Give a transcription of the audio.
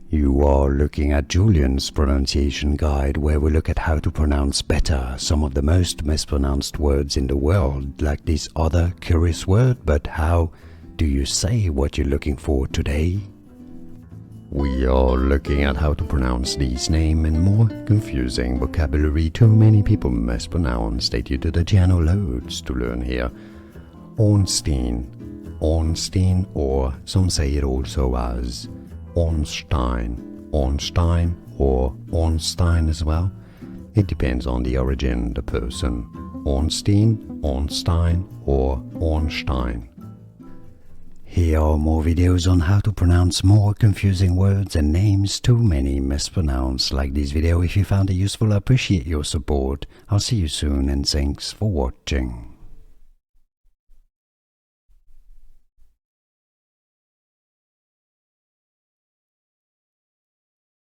You are looking at Julian's pronunciation guide, where we look at how to pronounce better some of the most mispronounced words in the world, like this other curious word. But how do you say what you're looking for today? We are looking at how to pronounce these names and more confusing vocabulary too many people mispronounce. Stay tuned to the channel, loads to learn here. Ornstein, Ornstein, or some say it also as Ornstein, Ornstein, or Ornstein as well. It depends on the origin, the person. Ornstein, Ornstein, or Ornstein. Here are more videos on how to pronounce more confusing words and names too many mispronounced. Like this video if you found it useful. I appreciate your support. I'll see you soon and thanks for watching.